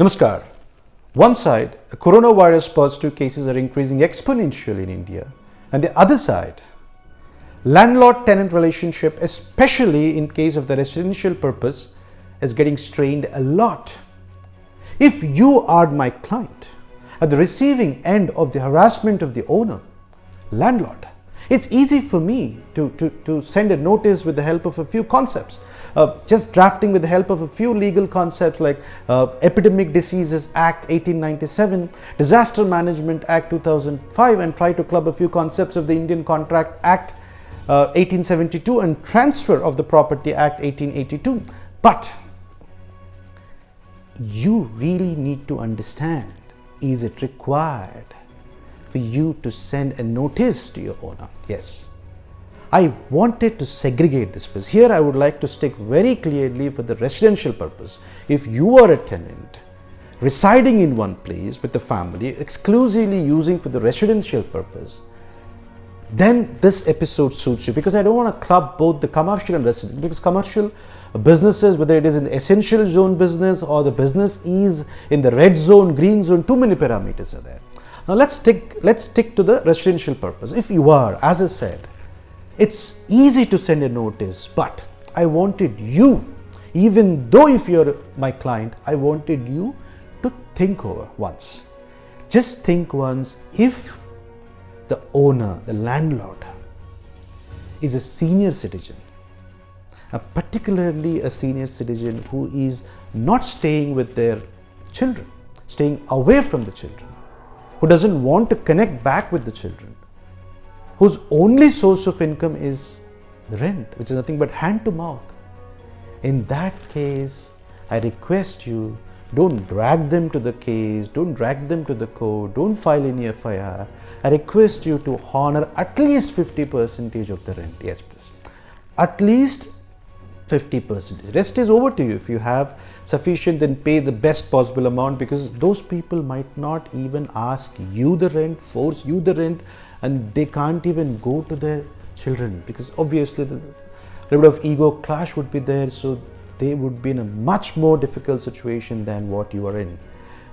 Namaskar. One side, coronavirus positive cases are increasing exponentially in India, and the other side, landlord-tenant relationship, especially in case of the residential purpose, is getting strained a lot. If you are my client at the receiving end of the harassment of the owner, landlord, it's easy for me to send a notice with the help of a few concepts. Just drafting with the help of a few legal concepts like Epidemic Diseases Act 1897, Disaster Management Act 2005, and try to club a few concepts of the Indian Contract Act 1872 and Transfer of the Property Act 1882. But you really need to understand, is it required for you to send a notice to your owner? Yes. I wanted to segregate this place. Here I would like to stick very clearly for the residential purpose. If you are a tenant residing in one place with the family, exclusively using for the residential purpose, then this episode suits you, because I don't want to club both the commercial and residential, because commercial businesses, whether it is in the essential zone business or the business is in the red zone, green zone, too many parameters are there. Now let's stick to the residential purpose. If you are, as I said, it's easy to send a notice, but I wanted you, even though if you're my client, I wanted you to think over once. Just think once, if the owner, the landlord, is a senior citizen, particularly a senior citizen who is not staying with their children, staying away from the children, who doesn't want to connect back with the children, whose only source of income is the rent, which is nothing but hand to mouth. In that case, I request you, don't drag them to the case, don't drag them to the court, don't file any FIR. I request you to honor at least 50% of the rent. Yes, please. At least 50%. Rest is over to you. If you have sufficient, then pay the best possible amount, because those people might not even ask you the rent, force you the rent, and they can't even go to their children, because obviously the little bit of ego clash would be there, so they would be in a much more difficult situation than what you are in.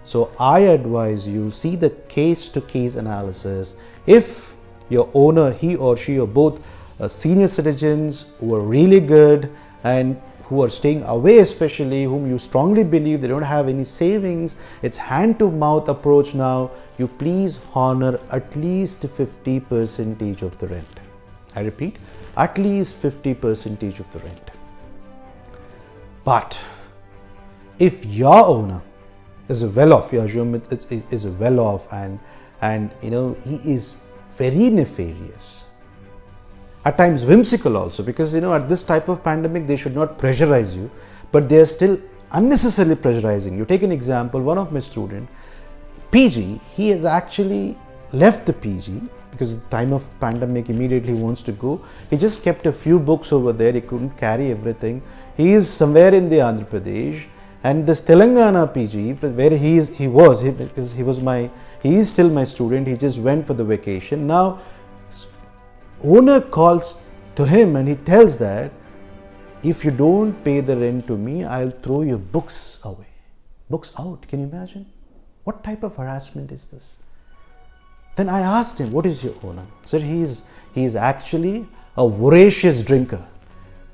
So I advise you, see the case to case analysis. If your owner, he or she or both senior citizens who are really good and who are staying away, especially whom you strongly believe they don't have any savings, it's hand to mouth approach now, you please honor at least 50% of the rent. I repeat, at least 50% of the rent. But if your owner is a well-off, you assume it is a well-off, and you know he is very nefarious, at times whimsical also, because you know at this type of pandemic they should not pressurize you, but they are still unnecessarily pressurizing you. Take an example, one of my students, PG, he has actually left the PG because the time of pandemic immediately he wants to go. He just kept a few books over there, he couldn't carry everything. He is somewhere in the Andhra Pradesh, and this Telangana PG where he is still my student, he just went for the vacation. Now owner calls to him and he tells that if you don't pay the rent to me, I'll throw your books away. Books out. Can you imagine? What type of harassment is this? Then I asked him, what is your owner? Sir, he is actually a voracious drinker.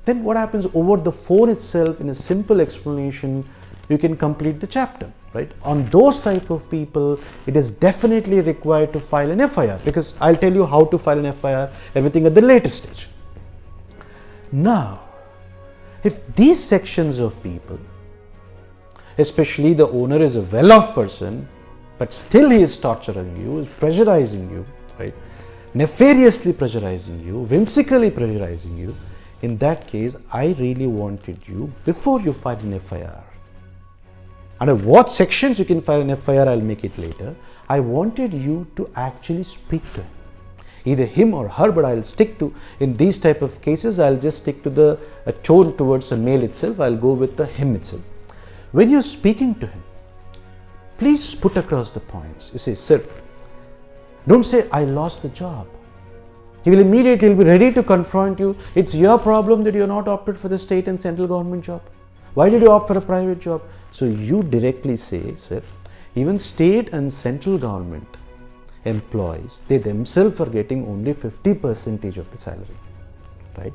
Then what happens? Over the phone itself, in a simple explanation, you can complete the chapter, right? On those type of people, it is definitely required to file an FIR, because I'll tell you how to file an FIR, everything at the later stage. Now, if these sections of people, especially the owner is a well-off person, but still he is torturing you, is pressurizing you, right? Nefariously pressurizing you, whimsically pressurizing you, in that case, I really wanted you, before you file an FIR, under what sections you can file an FIR, I'll make it later. I wanted you to actually speak to him, either him or her, but I'll stick to, in these type of cases, I'll just stick to the tone towards the male itself. I'll go with the him itself. When you're speaking to him, please put across the points. You say, sir, don't say I lost the job. He will immediately be ready to confront you. It's your problem that you're not opted for the state and central government job. Why did you opt for a private job? So you directly say, sir, even state and central government employees, they themselves are getting only 50% of the salary, right?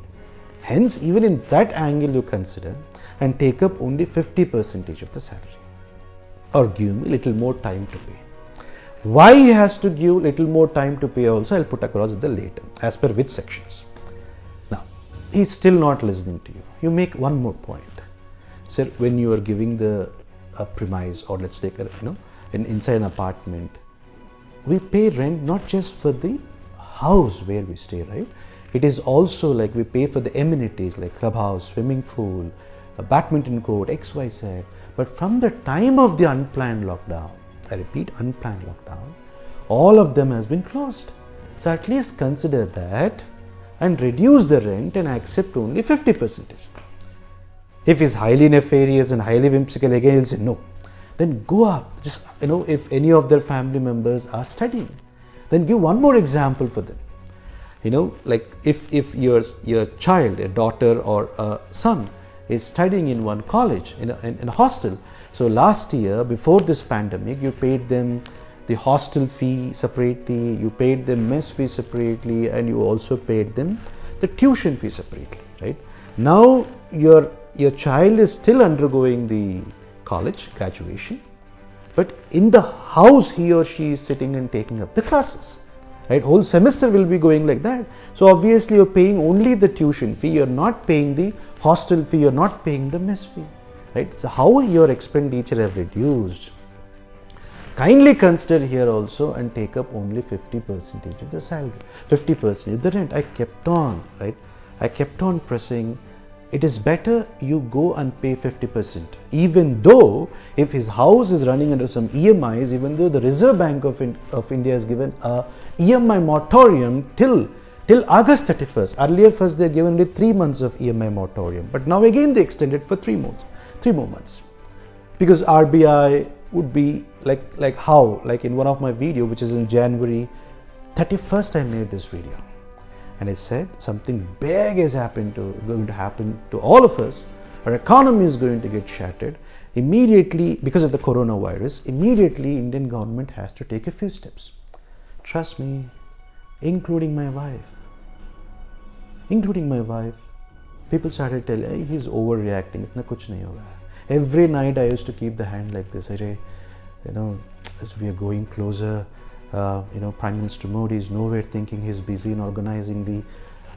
Hence, even in that angle you consider and take up only 50% of the salary, or give me little more time to pay. Why he has to give little more time to pay also, I'll put across at the later, as per which sections. Now, he's still not listening to you. You make one more point. Sir, when you are giving the premise, or let's take inside an apartment, we pay rent not just for the house where we stay, right? It is also like we pay for the amenities like clubhouse, swimming pool, a badminton court, XYZ. But from the time of the unplanned lockdown, I repeat, unplanned lockdown, all of them has been closed. So at least consider that and reduce the rent and accept only 50%. If he's highly nefarious and highly whimsical, again he'll say no. Then go up. Just, if any of their family members are studying, then give one more example for them. Like if your child, a daughter or a son, is studying in one college, in a hostel. So last year, before this pandemic, you paid them the hostel fee separately, you paid them mess fee separately, and you also paid them the tuition fee separately, right? Now your child is still undergoing the college graduation, but in the house he or she is sitting and taking up the classes, right? Whole semester will be going like that. So obviously you're paying only the tuition fee, you're not paying the hostel fee, you're not paying the mess fee, right? So how your expenditure have reduced? Kindly consider here also and take up only 50% of the salary, 50% of the rent. I kept on, right? I kept on pressing. It is better you go and pay 50%, even though if his house is running under some EMIs, even though the Reserve Bank of India has given a EMI moratorium till August 31st. Earlier first they given only 3 months of EMI moratorium, but now again they extended for 3 more months. Because RBI would be like how, like in one of my video, which is in January 31st, I made this video. And I said something big is going to happen to all of us. Our economy is going to get shattered. Immediately, because of the coronavirus, immediately Indian government has to take a few steps. Trust me, including my wife. People started telling, hey, he's overreacting, itna kuch nahi hoga. Every night I used to keep the hand like this, as we are going closer, Prime Minister Modi is nowhere thinking he's busy in organizing the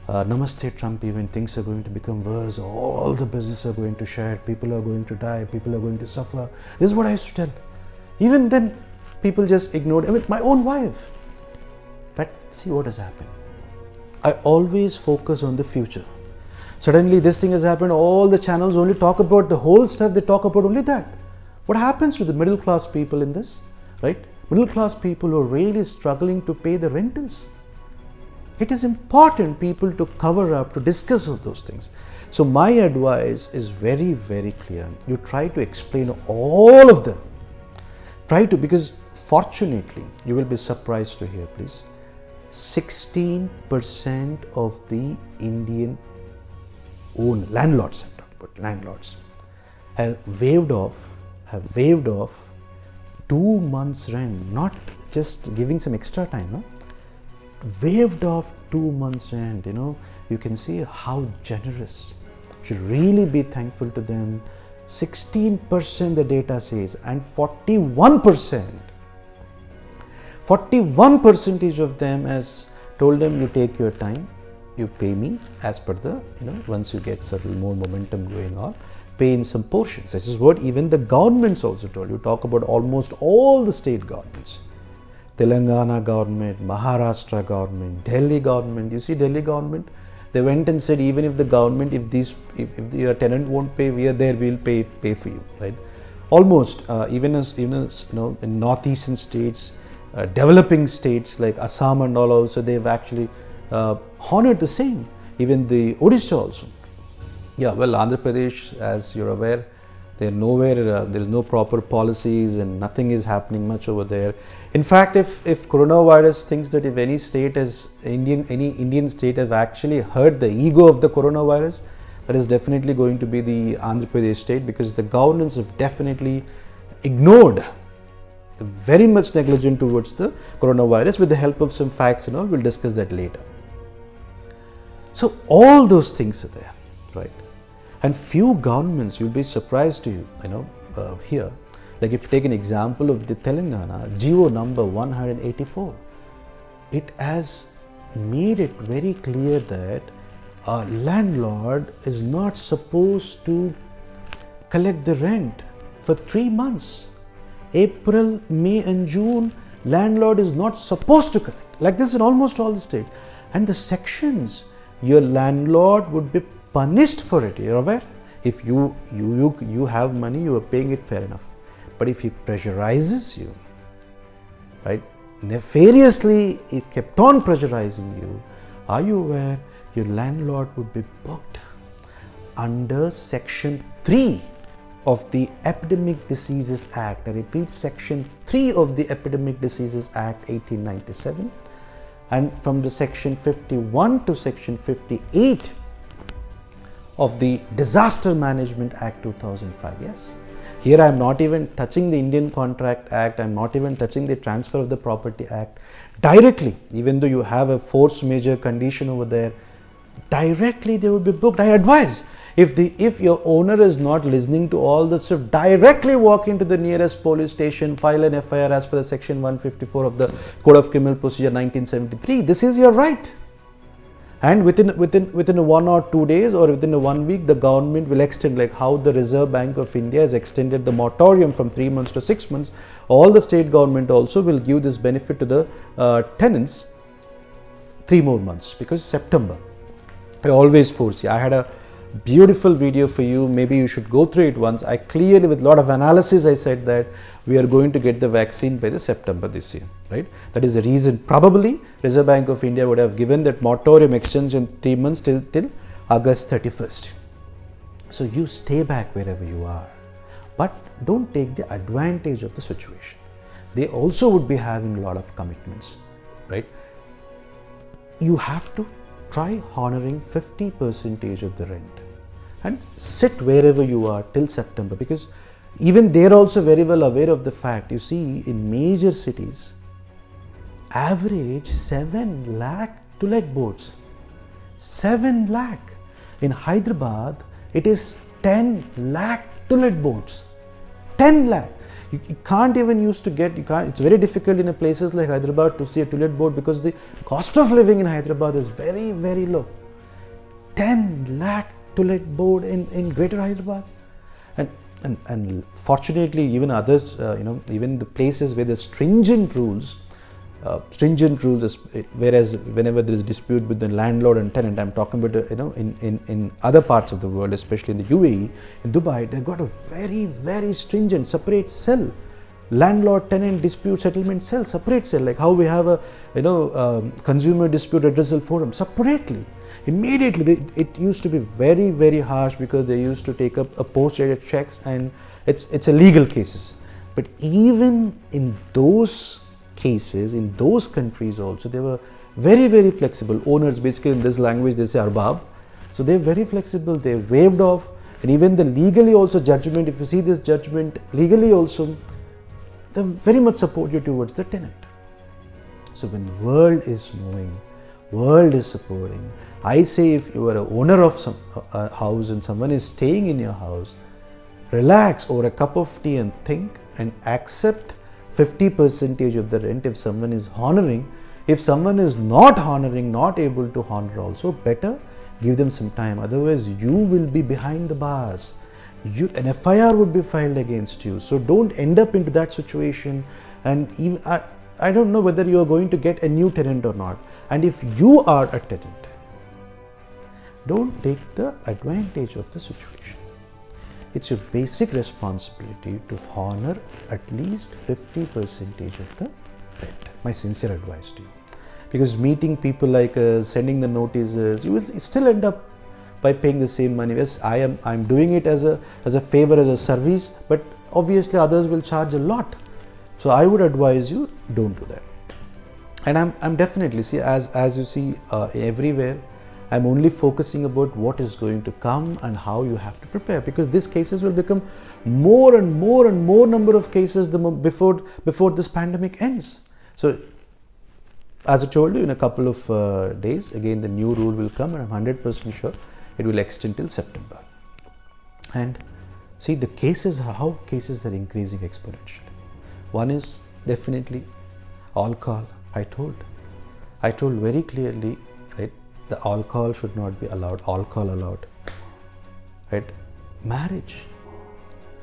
Namaste Trump event. Things are going to become worse. All the business are going to shut. People are going to die. People are going to suffer. This is what I used to tell. Even then, people just ignored my own wife. But see what has happened. I always focus on the future. Suddenly this thing has happened. All the channels only talk about the whole stuff. They talk about only that. What happens to the middle class people in this, right? Middle class people who are really struggling to pay the rentals. It is important people to cover up, to discuss all those things. So my advice is very, very clear. You try to explain all of them. Because fortunately, you will be surprised to hear, please, 16% of the Indian own landlords, I'm talking about landlords, have waived off 2 months rent, not just giving some extra time, waived off 2 months rent. You can see how generous. You should really be thankful to them. 16% the data says, and 41% of them has told them, you take your time, you pay me as per the, once you get certain more momentum going on, pay in some portions. This is what even the governments also told. You talk about almost all the state governments. Telangana government, Maharashtra government, Delhi government. You see Delhi government, they went and said, even if the government, if your tenant won't pay, we are there, we'll pay for you, right? Almost, even as in northeastern states, developing states like Assam and all also, they've actually honored the same. Even the Odisha also. Yeah, well, Andhra Pradesh, as you're aware, they're nowhere, there is no proper policies and nothing is happening much over there. In fact, if coronavirus thinks that if any state any Indian state have actually hurt the ego of the coronavirus, that is definitely going to be the Andhra Pradesh state, because the governance have definitely ignored, very much negligent towards the coronavirus, with the help of some facts and all. We'll discuss that later. So all those things are there, right? And few governments, you'll be surprised to hear, like if you take an example of the Telangana, GO number 184, it has made it very clear that a landlord is not supposed to collect the rent for 3 months. April, May and June, landlord is not supposed to collect. Like this in almost all the states. And the sections, your landlord would be punished for it. You're aware? If you have money, you are paying it, fair enough. But if he pressurizes you, right, nefariously, he kept on pressurizing you, are you aware your landlord would be booked under Section 3 of the Epidemic Diseases Act? I repeat, Section 3 of the Epidemic Diseases Act 1897, and from the Section 51 to Section 58 of the Disaster Management Act 2005. Yes. Here I am not even touching the Indian Contract Act, I am not even touching the Transfer of the Property Act. Directly, even though you have a force majeure condition over there, directly they would be booked. I advise, if your owner is not listening to all this stuff, directly walk into the nearest police station, file an FIR as per the Section 154 of the Code of Criminal Procedure 1973. This is your right. And within 1 or 2 days or within 1 week, the government will extend, like how the Reserve Bank of India has extended the moratorium from 3 months to 6 months. All the state government also will give this benefit to the tenants 3 more months, because September, I always foresee. I had a beautiful video for you, maybe you should go through it once. I clearly, with a lot of analysis, I said that we are going to get the vaccine by the September this year, right? That is the reason probably Reserve Bank of India would have given that moratorium extension 3 months till August 31st. So you stay back wherever you are, but don't take the advantage of the situation. They also would be having a lot of commitments, right? You have to try honoring 50% of the rent and sit wherever you are till September, because even they are also very well aware of the fact. You see, in major cities, average 7 lakh to let boards. 7 lakh. In Hyderabad, it is 10 lakh to let boards. 10 lakh. You can't even it's very difficult in places like Hyderabad to see a to-let board, because the cost of living in Hyderabad is very, very low. 10 lakh to-let board in Greater Hyderabad. And fortunately, even others, even the places where there's stringent rules, whereas whenever there is dispute between landlord and tenant, I'm talking about, in other parts of the world, especially in the UAE, in Dubai, they've got a very, very stringent separate cell, landlord tenant dispute settlement cell, separate cell, like how we have a, consumer dispute redressal forum, separately. Immediately, it used to be very, very harsh, because they used to take up a post-dated checks, and it's a legal cases. But even in those cases, in those countries also, they were very, very flexible. Owners, basically in this language, they say arbab. So they're very flexible, they waived off, and even the legally also judgment, if you see this judgment, legally also, they very much support you towards the tenant. So when the world is knowing, world is supporting, I say, if you are an owner of some house and someone is staying in your house, relax over a cup of tea and think, and accept 50% of the rent if someone is honoring. If someone is not honoring, not able to honor also, better give them some time. Otherwise, you will be behind the bars. An FIR would be filed against you. So don't end up into that situation. And even, I don't know whether you are going to get a new tenant or not. And if you are a tenant, don't take the advantage of the situation. It's your basic responsibility to honor at least 50% of the rent. My sincere advice to you. Because meeting people like us, sending the notices, you will still end up by paying the same money. Yes, I'm doing it as a favor, as a service, but obviously others will charge a lot. So I would advise you, don't do that. And I'm definitely, see, as you see everywhere, I'm only focusing about what is going to come and how you have to prepare, because these cases will become more and more and more number of cases before this pandemic ends. So as I told you, in a couple of days, again the new rule will come, and I'm 100% sure it will extend till September. And see, the cases, how cases are increasing exponentially. One is definitely alcohol. I told very clearly, right, the alcohol should not be allowed, right?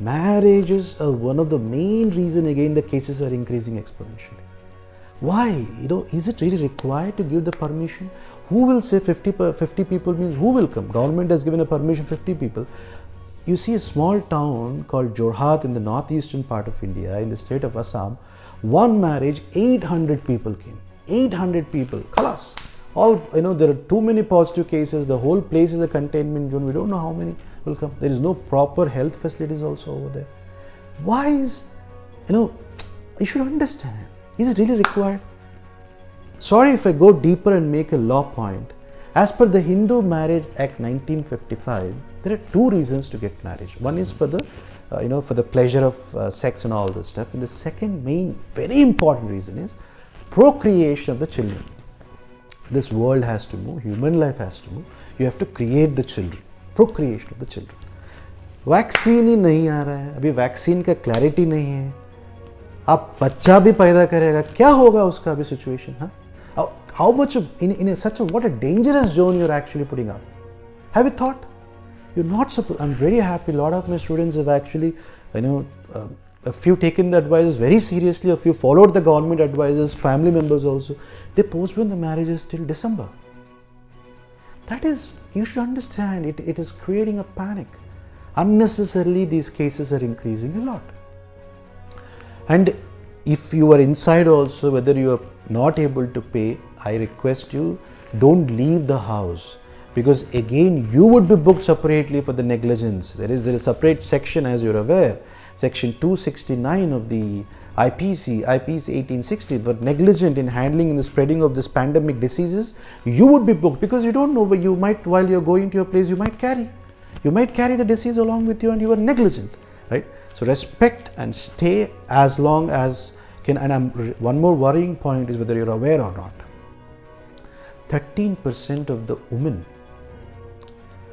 Marriages are one of the main reason, again, the cases are increasing exponentially. Why? Is it really required to give the permission? Who will say 50 people means who will come? Government has given a permission 50 people. You see a small town called Jorhat in the northeastern part of India, in the state of Assam, one marriage, 800 people came. 800 people, khalas. All, there are too many positive cases, the whole place is a containment zone, we don't know how many will come. There is no proper health facilities also over there. Why is, you should understand, is it really required? Sorry if I go deeper and make a law point. As per the Hindu Marriage Act 1955, there are two reasons to get married. One is for the, for the pleasure of sex and all this stuff. And the second main, very important reason is procreation of the children. This world has to move, human life has to move. You have to create the children, procreation of the children. Vaccine ही नहीं आ रहा है, अभी vaccine का clarity नहीं है. आप बच्चा भी पैदा करेगा, क्या होगा उसका अभी situation? How much of in such a what a dangerous zone you're actually putting up. Have you thought? You're not supposed. I'm very happy. A lot of my students have actually, a few taken the advices very seriously. A few followed the government advices. Family members also. They postponed the marriages till December. That is, you should understand. It is creating a panic. Unnecessarily, these cases are increasing a lot. And if you are inside also, whether you are not able to pay, I request you, don't leave the house, because again you would be booked separately for the negligence. There is a separate section, as you're aware, section 269 of the IPC 1860, for negligent in handling and the spreading of this pandemic diseases. You would be booked because you don't know, but you might, while you're going to your place, you might carry the disease along with you, and you are negligent, right? So respect and stay as long as can. And one more worrying point is whether you're aware or not. 13% of the women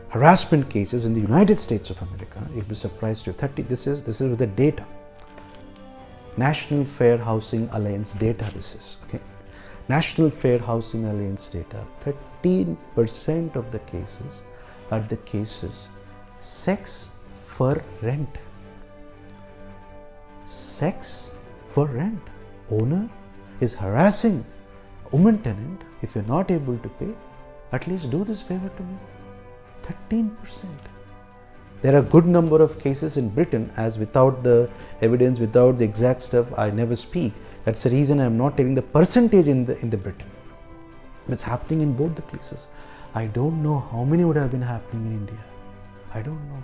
harassment cases in the United States of America, you'll be surprised to 30. This is with the data. National Fair Housing Alliance data. This is okay. National Fair Housing Alliance data. 13% of the cases are the cases sex for rent. Sex for rent. Owner is harassing woman tenant. If you're not able to pay, at least do this favor to me. 13%. There are a good number of cases in Britain, as without the evidence, without the exact stuff, I never speak. That's the reason I'm not telling the percentage in the Britain. It's happening in both the cases. I don't know how many would have been happening in India. I don't know.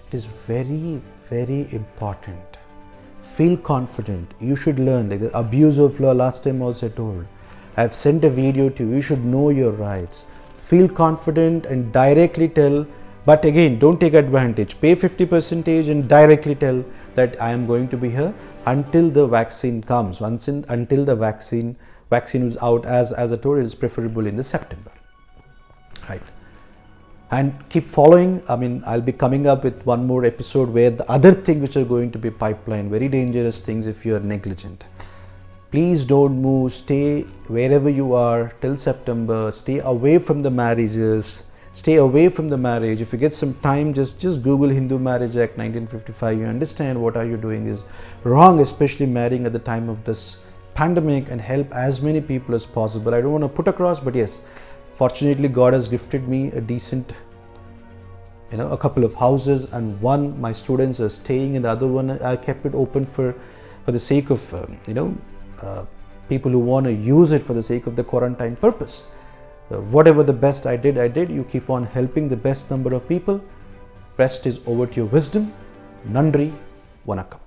It is very, very important. Feel confident. You should learn. Like the abuse of law, last time also I told. I've sent a video to you. You should know your rights. Feel confident and directly tell. But again, don't take advantage. Pay 50% and directly tell that I am going to be here until the vaccine comes. Until the vaccine is out, as I told, it is preferable in the September. Right. And keep following. I mean, I'll be coming up with one more episode where the other thing which are going to be pipeline, very dangerous things if you are negligent. Please don't move. Stay wherever you are till September. Stay away from the marriages. Stay away from the marriage. If you get some time, just Google Hindu Marriage Act 1955. You understand what are you doing is wrong, especially marrying at the time of this pandemic, and help as many people as possible. I don't want to put across, but yes, fortunately God has gifted me a decent, a couple of houses, and one my students are staying, and the other one I kept it open for the sake of people who want to use it for the sake of the quarantine purpose. Whatever the best I did. You keep on helping the best number of people. Rest is over to your wisdom. Nandri, Vanakkam.